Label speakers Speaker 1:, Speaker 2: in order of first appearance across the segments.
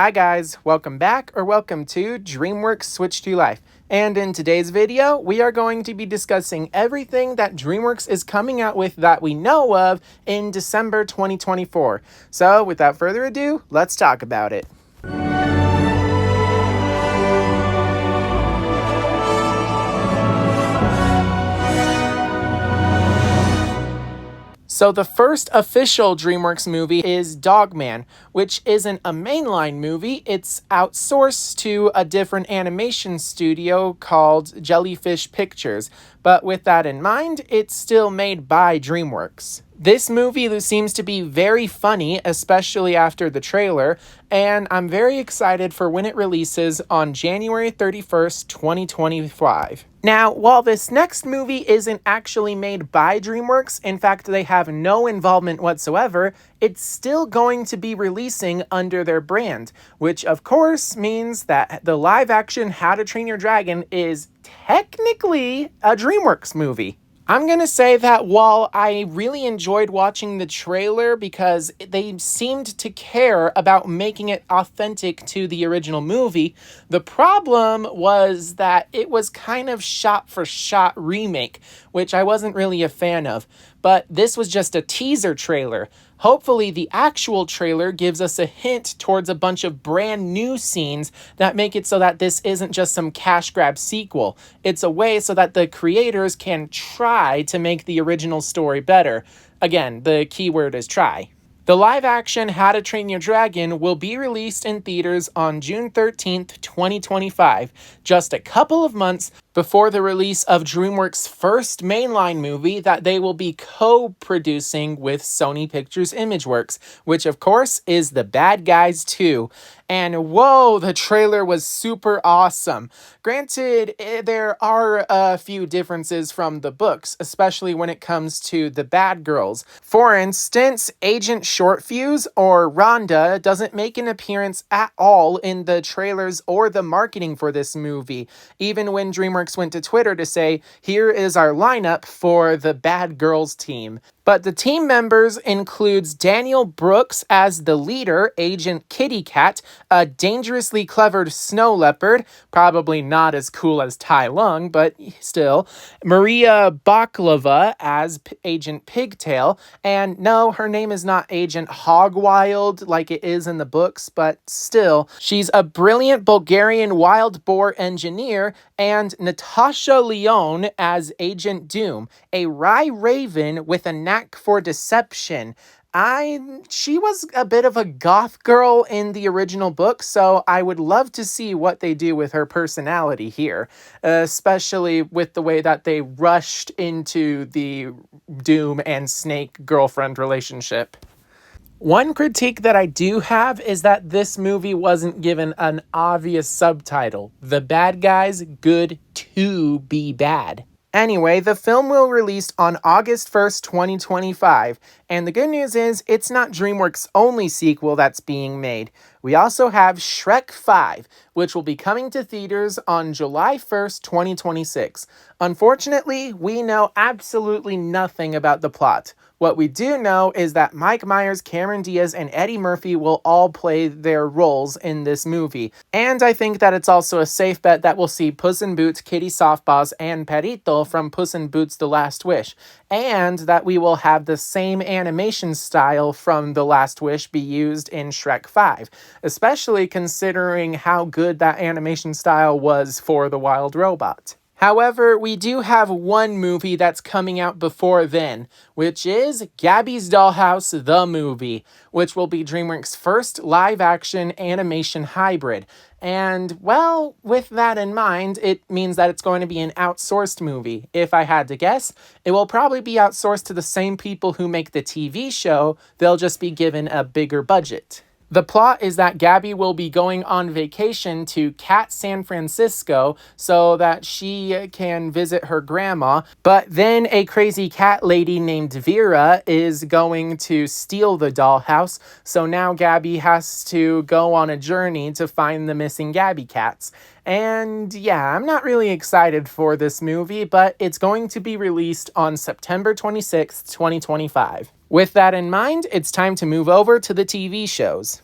Speaker 1: Hi guys, welcome back or welcome to Dreamworks Switch to Life. And in today's video, we are going to be discussing everything that Dreamworks is coming out with that we know of in December 2024. So without further ado, let's talk about it. So the first official Dreamworks movie is Dogman, which isn't a mainline movie. It's outsourced to a different animation studio called Jellyfish Pictures. But with that in mind, it's still made by Dreamworks. This movie seems to be very funny, especially after the trailer, and I'm very excited for when it releases on January 31st, 2025. Now, while this next movie isn't actually made by DreamWorks, in fact, they have no involvement whatsoever, it's still going to be releasing under their brand, which of course means that the live-action How to Train Your Dragon is technically a DreamWorks movie. I'm going to say that while I really enjoyed watching the trailer because they seemed to care about making it authentic to the original movie, the problem was that it was kind of shot-for-shot remake, which I wasn't really a fan of. But this was just a teaser trailer. Hopefully the actual trailer gives us a hint towards a bunch of brand new scenes that make it so that this isn't just some cash grab sequel. It's a way so that the creators can try to make the original story better. Again, the key word is try. The live-action How to Train Your Dragon will be released in theaters on June 13th, 2025, just a couple of months before the release of DreamWorks' first mainline movie that they will be co-producing with Sony Pictures Imageworks, which of course is The Bad Guys 2. And whoa, the trailer was super awesome. Granted, there are a few differences from the books, especially when it comes to the bad girls. For instance, Agent Shortfuse, or Rhonda, doesn't make an appearance at all in the trailers or the marketing for this movie, even when DreamWorks went to Twitter to say, here is our lineup for the bad girls team. But the team members includes Daniel Brooks as the leader, Agent Kitty Cat, a dangerously clever snow leopard, probably not as cool as Tai Lung, but still, Maria Baklava as Agent Pigtail, and no, her name is not Agent Hogwild like it is in the books, but still, she's a brilliant Bulgarian wild boar engineer, and Natasha Leone as Agent Doom, a Rye Raven with a knack for deception. She was a bit of a goth girl in the original book, so I would love to see what they do with her personality here, especially with the way that they rushed into the Doom and Snake girlfriend relationship. One critique that I do have is that this movie wasn't given an obvious subtitle. The Bad Guys, Good to Be Bad. Anyway, the film will release on August 1st, 2025, and the good news is it's not DreamWorks' only sequel that's being made. We also have Shrek 5, which will be coming to theaters on July 1st, 2026. Unfortunately, we know absolutely nothing about the plot. What we do know is that Mike Myers, Cameron Diaz, and Eddie Murphy will all play their roles in this movie. And I think that it's also a safe bet that we'll see Puss in Boots, Kitty Softpaws, and Perito from Puss in Boots: The Last Wish. And that we will have the same animation style from The Last Wish be used in Shrek 5. Especially considering how good that animation style was for the Wild Robot. However, we do have one movie that's coming out before then, which is Gabby's Dollhouse, the movie, which will be DreamWorks' first live-action animation hybrid. And, well, with that in mind, it means that it's going to be an outsourced movie. If I had to guess, it will probably be outsourced to the same people who make the TV show, they'll just be given a bigger budget. The plot is that Gabby will be going on vacation to Cat San Francisco so that she can visit her grandma, but then a crazy cat lady named Vera is going to steal the dollhouse, so now Gabby has to go on a journey to find the missing Gabby cats. And yeah, I'm not really excited for this movie, but it's going to be released on September 26th, 2025. With that in mind, it's time to move over to the TV shows.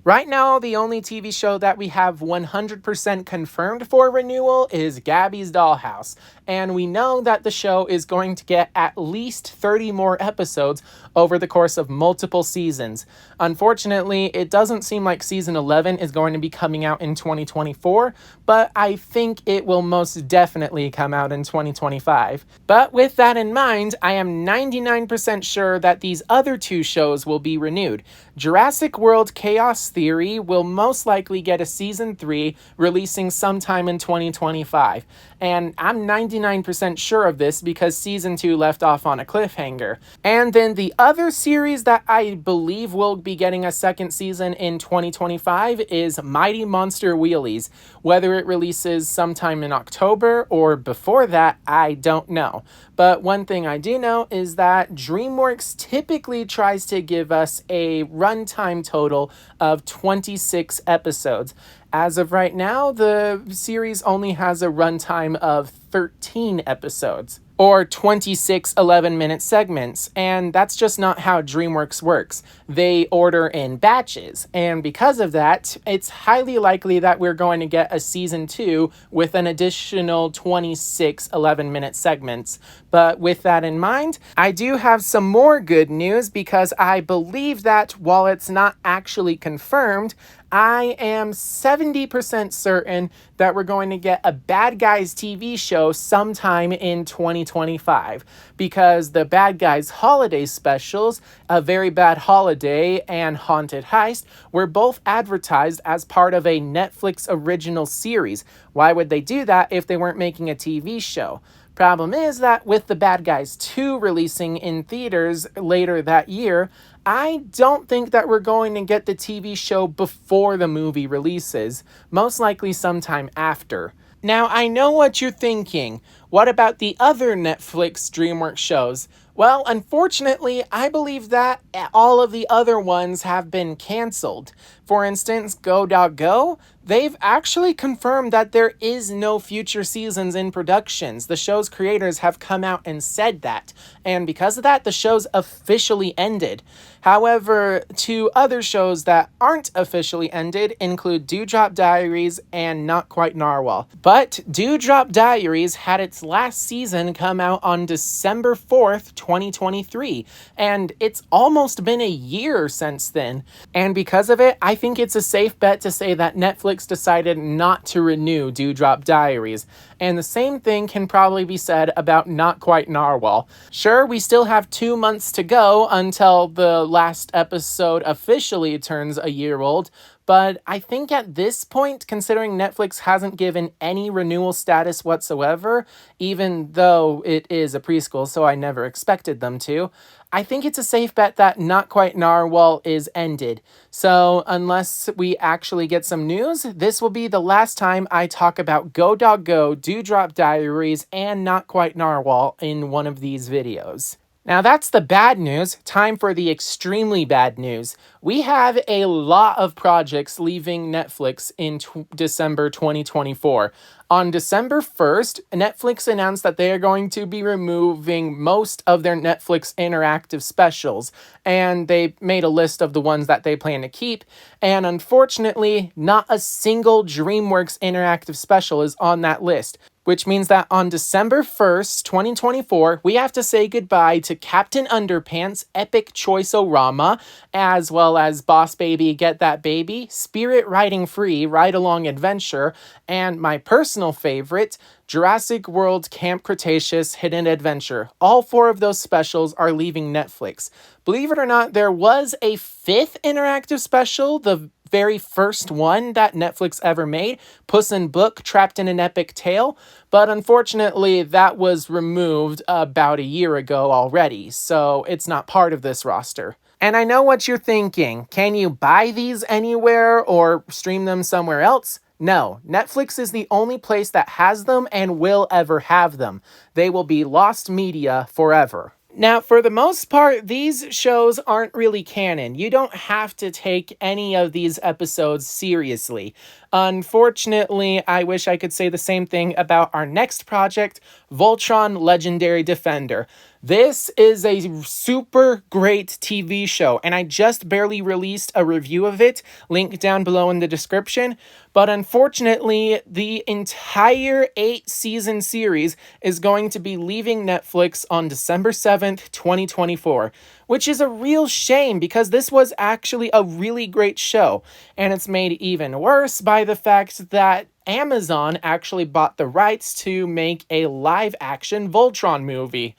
Speaker 1: Right now, the only TV show that we have 100% confirmed for renewal is Gabby's Dollhouse, and we know that the show is going to get at least 30 more episodes over the course of multiple seasons. Unfortunately, it doesn't seem like season 11 is going to be coming out in 2024, but I think it will most definitely come out in 2025. But with that in mind, I am 99% sure that these other two shows will be renewed. Jurassic World Chaos Theory will most likely get a season 3 releasing sometime in 2025. And I'm 99% sure of this because season 2 left off on a cliffhanger. And then the other series that I believe will be getting a second season in 2025 is Mighty Monster Wheelies. Whether it releases sometime in October or before that, I don't know. But one thing I do know is that Dreamworks typically tries to give us a runtime total of 26 episodes. As of right now, the series only has a runtime of 13 episodes, or 26 11-minute segments, and that's just not how Dreamworks works. They order in batches, and because of that, it's highly likely that we're going to get a season 2 with an additional 26 11-minute segments. But with that in mind, I do have some more good news because I believe that while it's not actually confirmed, I am 70% certain that we're going to get a Bad Guys TV show sometime in 2025 because the Bad Guys holiday specials, A Very Bad Holiday and Haunted Heist, were both advertised as part of a Netflix original series. Why would they do that if they weren't making a TV show? Problem is that with The Bad Guys 2 releasing in theaters later that year, I don't think that we're going to get the TV show before the movie releases, most likely sometime after. Now, I know what you're thinking. What about the other Netflix DreamWorks shows? Well, unfortunately, I believe that all of the other ones have been canceled. For instance, Go Dog Go, they've actually confirmed that there is no future seasons in productions. The show's creators have come out and said that, and because of that, the show's officially ended. However, two other shows that aren't officially ended include Dewdrop Diaries and Not Quite Narwhal. But Dewdrop Diaries had its last season come out on December 4th, 2023, and it's almost been a year since then. And because of it, I think it's a safe bet to say that Netflix decided not to renew Dewdrop Diaries. And the same thing can probably be said about Not Quite Narwhal. Sure, we still have 2 months to go until the last episode officially turns a year old, but I think at this point, considering Netflix hasn't given any renewal status whatsoever, even though it is a preschool, so I never expected them to, I think it's a safe bet that Not Quite Narwhal is ended. So unless we actually get some news, this will be the last time I talk about Go Dog Go, Dewdrop Diaries, and Not Quite Narwhal in one of these videos. Now that's the bad news. Time for the extremely bad news. We have a lot of projects leaving Netflix in December 2024. On December 1st, Netflix announced that they are going to be removing most of their Netflix interactive specials, and they made a list of the ones that they plan to keep, and unfortunately, not a single DreamWorks interactive special is on that list. Which means that on December 1st, 2024, we have to say goodbye to Captain Underpants, Epic Choice-O-Rama, as well as Boss Baby Get That Baby, Spirit Riding Free, Ride Along Adventure, and my personal favorite, Jurassic World Camp Cretaceous Hidden Adventure. All 4 of those specials are leaving Netflix. Believe it or not, there was a 5th interactive special, the very first one that Netflix ever made, Puss in Book Trapped in an Epic Tale, but unfortunately that was removed about a year ago already, so it's not part of this roster. And I know what you're thinking. Can you buy these anywhere or stream them somewhere else? No, Netflix is the only place that has them and will ever have them. They will be lost media forever. Now, for the most part, these shows aren't really canon. You don't have to take any of these episodes seriously. Unfortunately, I wish I could say the same thing about our next project, Voltron Legendary Defender. This is a super great TV show, and I just barely released a review of it, link down below in the description. But unfortunately, the entire 8-season series is going to be leaving Netflix on December 7th, 2024, which is a real shame because this was actually a really great show, and it's made even worse by the fact that Amazon actually bought the rights to make a live-action Voltron movie.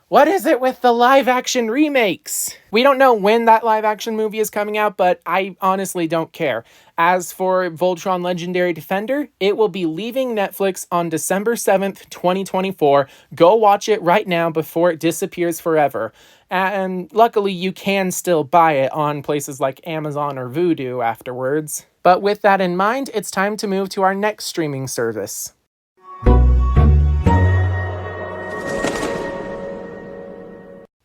Speaker 1: What is it with the live-action remakes? We don't know when that live-action movie is coming out, but I honestly don't care. As for Voltron Legendary Defender, it will be leaving Netflix on December 7th, 2024. Go watch it right now before it disappears forever. And luckily, you can still buy it on places like Amazon or Vudu afterwards. But with that in mind, it's time to move to our next streaming service.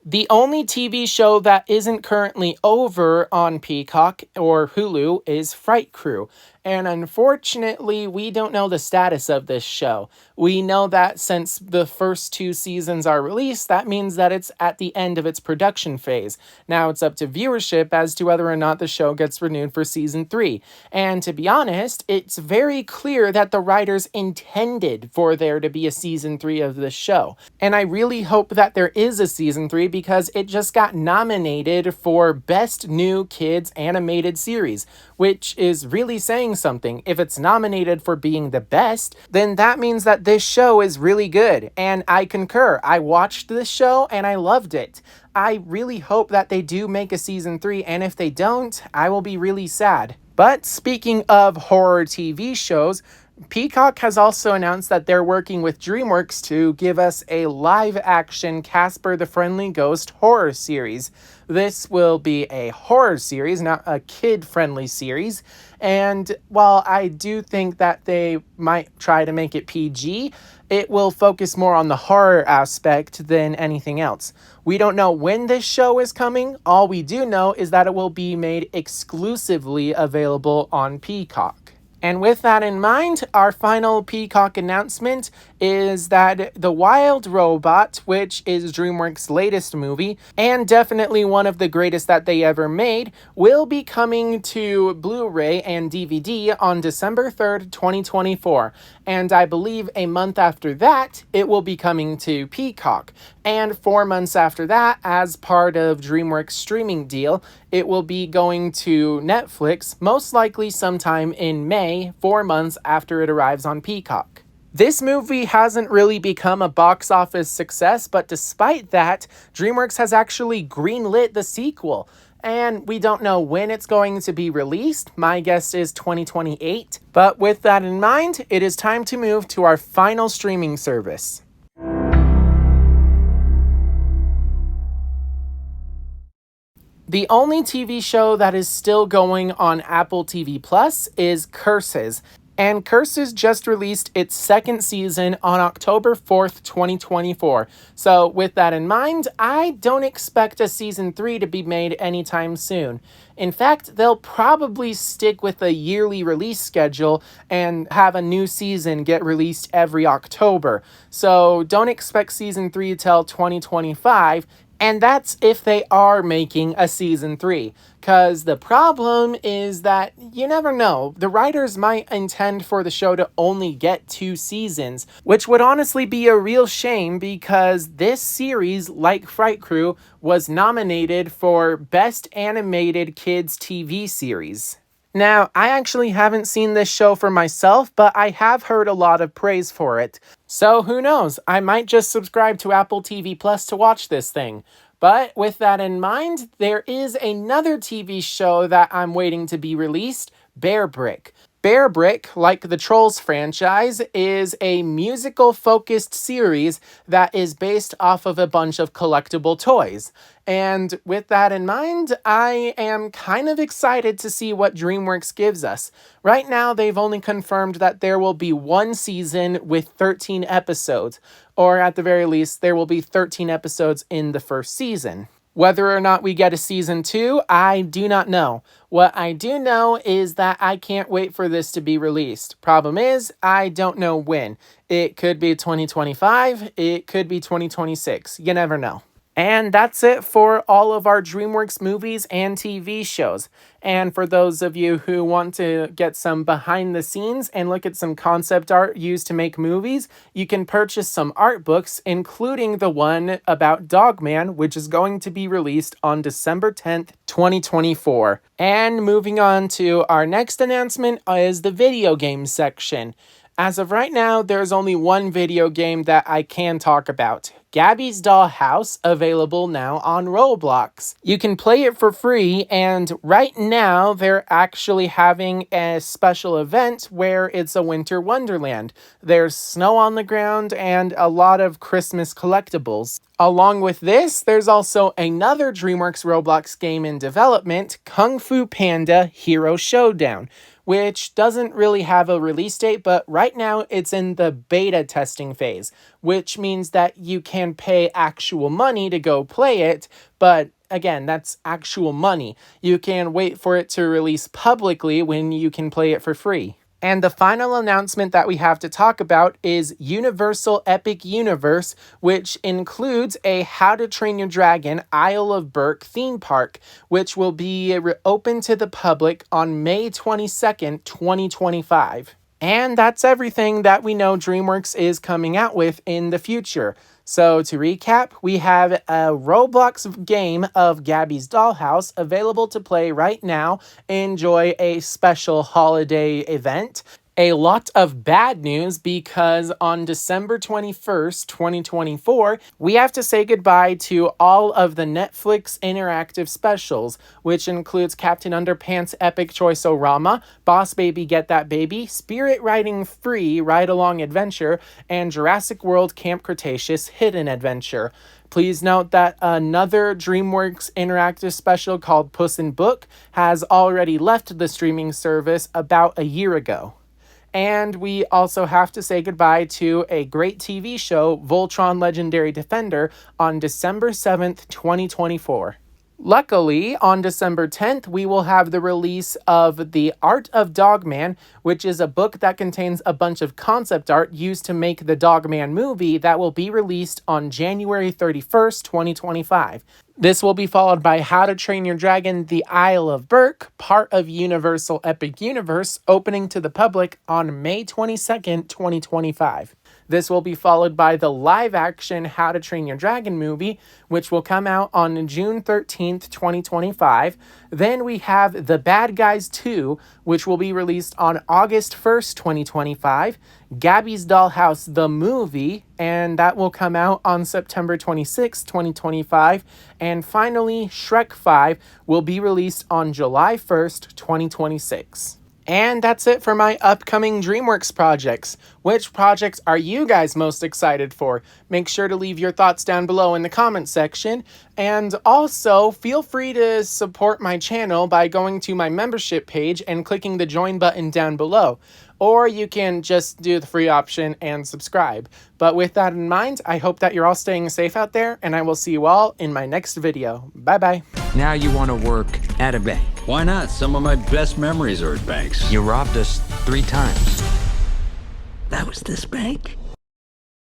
Speaker 1: The only TV show that isn't currently over on Peacock or Hulu is Fright Crew, and unfortunately, we don't know the status of this show. We know that since the first 2 seasons are released, that means that it's at the end of its production phase. Now it's up to viewership as to whether or not the show gets renewed for season 3. And to be honest, it's very clear that the writers intended for there to be a season 3 of this show. And I really hope that there is a season 3 because it just got nominated for Best New Kids Animated Series, which is really saying something. If it's nominated for being the best, then that means that this show is really good. And I concur. I watched this show and I loved it. I really hope that they do make a season 3, and if they don't, I will be really sad. But speaking of horror TV shows, Peacock has also announced that they're working with Dreamworks to give us a live-action Casper the Friendly Ghost horror series. This will be a horror series, not a kid-friendly series. And while I do think that they might try to make it PG, it will focus more on the horror aspect than anything else. We don't know when this show is coming. All we do know is that it will be made exclusively available on Peacock. And with that in mind, our final Peacock announcement is that The Wild Robot, which is DreamWorks' latest movie, and definitely one of the greatest that they ever made, will be coming to Blu-ray and DVD on December 3rd, 2024. And I believe a month after that, it will be coming to Peacock. And 4 months after that, as part of DreamWorks' streaming deal, it will be going to Netflix, most likely sometime in May, 4 months after it arrives on Peacock. This movie hasn't really become a box office success, but despite that, DreamWorks has actually greenlit the sequel. And we don't know when it's going to be released. My guess is 2028. But with that in mind, it is time to move to our final streaming service. The only TV show that is still going on Apple TV Plus is Curses. And Curses just released its 2nd season on October 4th, 2024. So with that in mind, I don't expect a season 3 to be made anytime soon. In fact, they'll probably stick with a yearly release schedule and have a new season get released every October. So don't expect season 3 till 2025. And that's if they are making a season 3. Because the problem is that you never know. The writers might intend for the show to only get 2 seasons, which would honestly be a real shame because this series, like Fright Crew, was nominated for Best Animated Kids TV Series. Now, I actually haven't seen this show for myself, but I have heard a lot of praise for it. So who knows, I might just subscribe to Apple TV Plus to watch this thing. But with that in mind, there is another TV show that I'm waiting to be released, Brick. Brick, like the Trolls franchise, is a musical-focused series that is based off of a bunch of collectible toys. And with that in mind, I am kind of excited to see what DreamWorks gives us. Right now, they've only confirmed that there will be 1 season with 13 episodes, or at the very least, there will be 13 episodes in the first season. Whether or not we get a season 2, I do not know. What I do know is that I can't wait for this to be released. Problem is, I don't know when. It could be 2025, it could be 2026. You never know. And that's it for all of our DreamWorks movies and TV shows. And for those of you who want to get some behind the scenes and look at some concept art used to make movies, you can purchase some art books, including the one about Dogman, which is going to be released on December 10th, 2024. And moving on to our next announcement is the video game section. As of right now, there's only one video game that I can talk about. Gabby's Dollhouse, available now on Roblox. You can play it for free, and right now they're actually having a special event where it's a winter wonderland. There's snow on the ground and a lot of Christmas collectibles. Along with this, there's also another DreamWorks Roblox game in development, Kung Fu Panda Hero Showdown, which doesn't really have a release date, but right now it's in the beta testing phase, which means that you can pay actual money to go play it, but again, that's actual money. You can wait for it to release publicly when you can play it for free. And the final announcement that we have to talk about is Universal Epic Universe, which includes a How to Train Your Dragon Isle of Berk theme park, which will be open to the public on May 22nd, 2025. And that's everything that we know DreamWorks is coming out with in the future. So to recap, we have a Roblox game of Gabby's Dollhouse available to play right now. Enjoy a special holiday event. A lot of bad news because on December 21st, 2024, we have to say goodbye to all of the Netflix interactive specials, which includes Captain Underpants Epic Choice-O-Rama, Boss Baby Get That Baby, Spirit Riding Free Ride Along Adventure, and Jurassic World Camp Cretaceous Hidden Adventure. Please note that another DreamWorks interactive special called Puss in Book has already left the streaming service about a year ago. And we also have to say goodbye to a great TV show, Voltron Legendary Defender, on December 7th, 2024. Luckily, on December 10th, we will have the release of The Art of Dogman, which is a book that contains a bunch of concept art used to make the Dogman movie that will be released on January 31st, 2025. This will be followed by How to Train Your Dragon The Isle of Berk, part of Universal Epic Universe, opening to the public on May 22nd, 2025. This will be followed by the live-action How to Train Your Dragon movie, which will come out on June 13th, 2025. Then we have The Bad Guys 2, which will be released on August 1st, 2025. Gabby's Dollhouse, the movie, and that will come out on September 26th, 2025. And finally, Shrek 5 will be released on July 1st, 2026. And that's it for my upcoming DreamWorks projects. Which projects are you guys most excited for? Make sure to leave your thoughts down below in the comment section. And also, feel free to support my channel by going to my membership page and clicking the join button down below. Or you can just do the free option and subscribe. But with that in mind, I hope that you're all staying safe out there, and I will see you all in my next video. Bye-bye.
Speaker 2: Now you want to work at a bank.
Speaker 3: Why not? Some of my best memories are at banks.
Speaker 2: You robbed us 3 times.
Speaker 3: That was this bank?